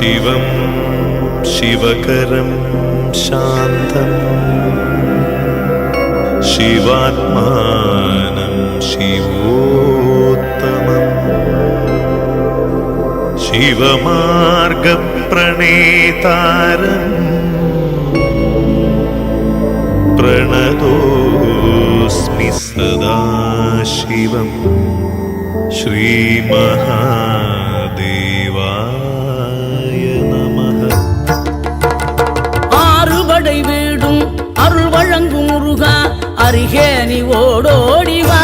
शिवं शिवकरं शान्तम् शिवात्मानं शिवोत्तमम् शिवमार्गप्रणेतारम् प्रणतोऽस्मि सदा शिवं श्रीमहादेवाय नमः। ஆறுபடை வீடும் அருள் வழங்கும் முருகா அருகே நீ ஓடோடிவா.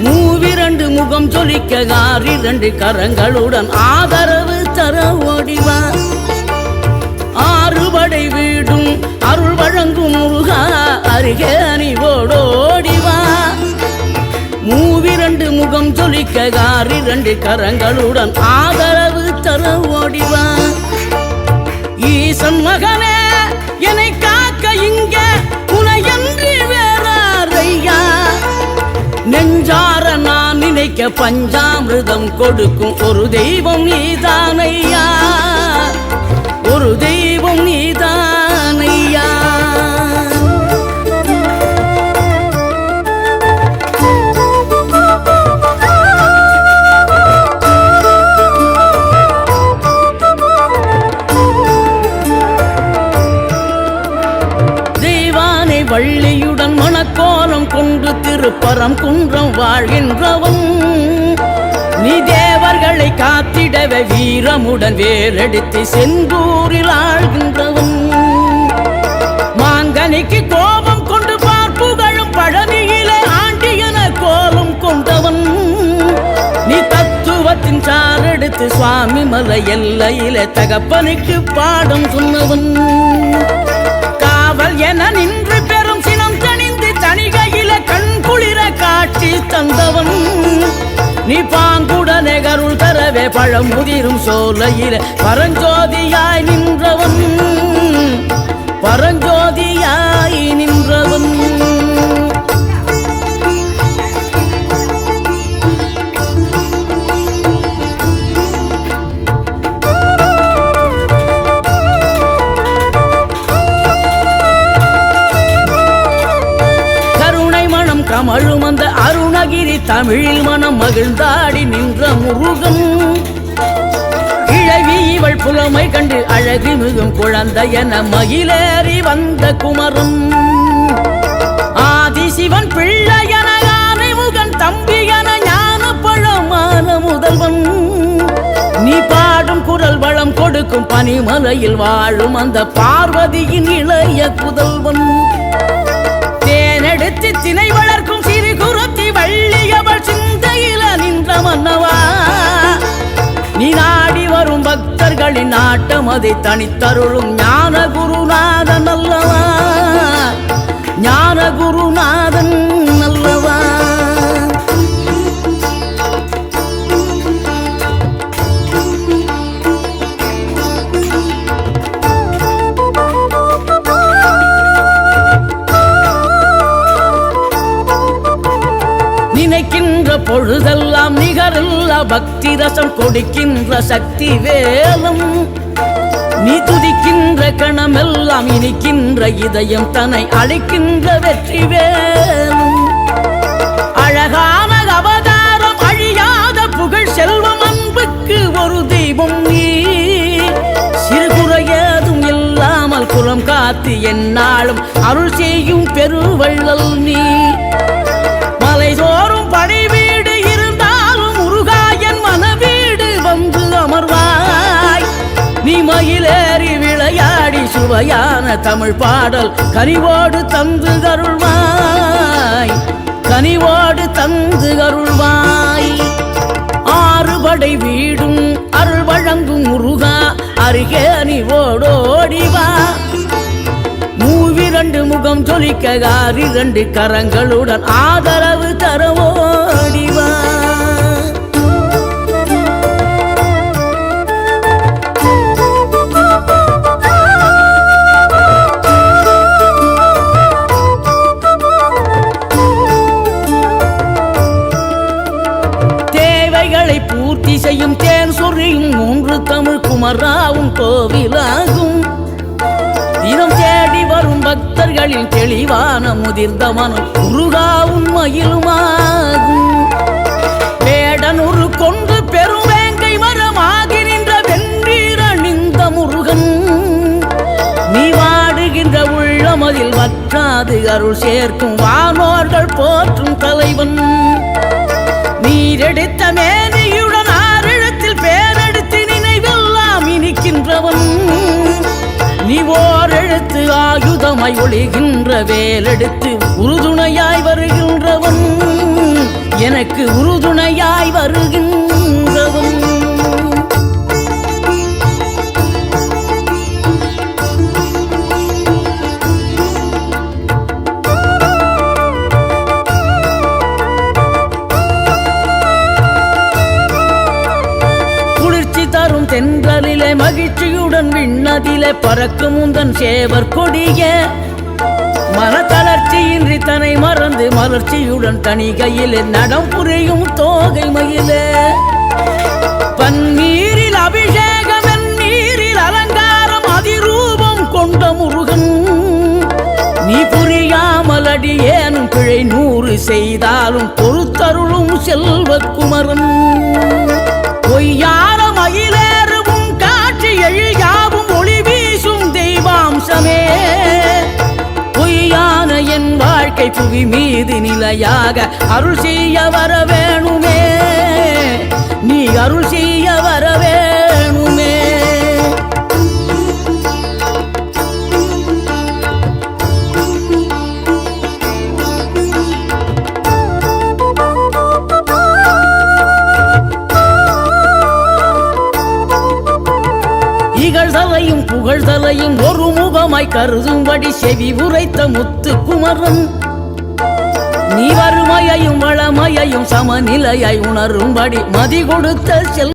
மூவிரண்டு முகம் சொலிக்க ஆறிரண்டு கரங்களுடன் ஆதரவு தர ஓடிவா. ஆறுபடை வீடும் அருள் வழங்கும் முருகா அருகே நீ ஓடோடிவா. மூவிரண்டு முகம் சொலிக்க ஆறிரண்டு கரங்களுடன் ஆதரவு தர ஓடிவா. ஈசன் மகனே என்னை காக்க இங்க உனையன்றி வேறாரையா. நெஞ்சார நான் நினைக்க பஞ்சாமிர்தம் கொடுக்கும் ஒரு தெய்வம் நீதானையா. ஒரு தெய்வம் நீதானையா. வள்ளியுடன் மணக்கோலம் கொண்டு திருப்பரம் குன்றம் வாழ்கின்றவன் நீ. தேவர்களை காத்திடவே வீரமுடன் வேலெடுத்து செந்தூரில் ஆழ்கின்றவன். மாங்கனிக்கு கோபம் கொண்டு பார்ப்புகழும் பழனியிலே ஆண்டியன கோலம் கொண்டவன் நீ. தத்துவத்தின் சாரெடுத்து சுவாமி மலை எல்லையிலே தகப்பனுக்கு பாடம் சொன்னவன். காவல் என நின்று பெரும் சினம் தணிந்து தணிகையில கண் குளிர காட்சி தந்தவன் நீ. பாங்குடனே கருள் தரவே பழம் முதிரும் சோலையில பரஞ்சோதியாய் நின்றவன். பரஞ்சோதியாய் நின்றவன். கமழும் அந்த அருணகிரி தமிழில் மனம் மகிழ்ந்தாடி நின்ற முருகன். கிழவி இவள் புலமை கண்டு அழகு மிகும் குழந்தை என மகிழேறி வந்த குமரன். ஆதிசிவன் பிள்ளையன யானை முகன் தம்பி என ஞான பழமான முதல்வன் நீ. பாடும் குரல் வளம் கொடுக்கும் பனிமலையில் வாழும் அந்த பார்வதியின் இளைய புதல்வன். தேனெடுத்து திணை வளர்க்கும் சிறு குருத்தி வள்ளியவள் சிந்தையில நின்ற மன்னவா. நீ நாடி வரும் பக்தர்களின் நாட்டம் அதை தனித்தருளும் ஞான குருநாதன் அல்லவா. ஞான குருநாதன் அல்லவா. நினைக்கின்ற பொழுதெல்லாம் நிகரில்லா பக்தி ரசம் கொடுக்கின்ற சக்தி வேலம் நீ. துதிக்கின்ற கணமெல்லாம் இனிக்கின்ற இதயம் தன்னை அழைக்கின்ற வெற்றி வேலும். அழகான அவதாரம் அழியாத புகழ் செல்வம் அன்புக்கு ஒரு தெய்வம் நீ. சிறுகுறையதும் இல்லாமல் குலம் காத்து எந்நாளும் அருள் செய்யும் பெருவள்ளல் நீ. மலை தோறும் படை வீடு இருந்தாலும் முருகாயன் மனவீடு வந்து அமர்வாய். நீ மயிலேறி விளையாடி சுவையான தமிழ் பாடல் கனிவோடு தந்து கருள்வாய். கனிவோடு தந்து கருள்வாய். ஆறுபடை வீடும் அருள் வழங்கும் முருகா அருகே நீ ஓடோடிவா. மூவிரண்டு முகம் சொலிக்க ஆறிரண்டு கரங்களுடன் ஆதரவு தர ஓடிவா. தேவைகளை பூர்த்தி செய்யும் தேன் சொரியும் 3 முழு தமிழ் குமராவும் கோவிலாகும். தினம் தேடி வரும் பக்தர்களின் தெளிவான முதிர்ந்த மனம் முருகா உண்மையிலுமாகும். வேடனூறு கொண்டு பெரும் வேங்கை மரமாகி நின்ற வென்றீர் அணிந்த முருகன், நீ வாடுகின்ற உள்ளமதில் வற்றாது அருள் சேர்க்கும் வானோர்கள் போற்றும் தலைவன். நீரெடுத்த மேனியுடன் ஆறிடத்தில் பேரெடுத்து நினைவெல்லாம் இனிக்கின்றவன், நீ ஓரெழுத்து ஆயுதமாய் ஒளிகின்ற வேலெடுத்து உறுதுணையாய் வருகின்றவன், எனக்கு உறுதுணையாய் வருகின்றவன். தரும் தென்றலிலே மகிழ்ச்சியுடன் விண்ணதிலே பறக்கும் உந்தன் சேவர் கொடிய, மனத்தளர்ச்சியின்றி தன்னை மறந்து மலர்ச்சியுடன் தனிகையிலே நடம் புரியும் தோகை மயிலே. பன்னீரில் அபிஷேகம் நீரில் அலங்காரம் அதிரூபம் கொண்ட முருகன், நீ புரியாமல் அடியேனும் பிழை 100 செய்தாலும் பொறுத்தருளும் செல்வக்குமரன். பொய்யான மயிலேறும் காட்சி எழியாவும் ஒளி வீசும் தெய்வாம்சமே, பொய்யான என் வாழ்க்கை புவி மீது நிலையாக அருள் செய்ய வர வேணுமே, நீ அருள் செய்ய வர வேணுமே. இகழ்தலையும் புகழ்தலையும் ஒரு முகமாய் கருதும்படி செவி உரைத்த முத்து குமரன், நீ வறுமையையும் வளமையையும் சமநிலையாய் உணரும்படி மதி கொடுத்த செல்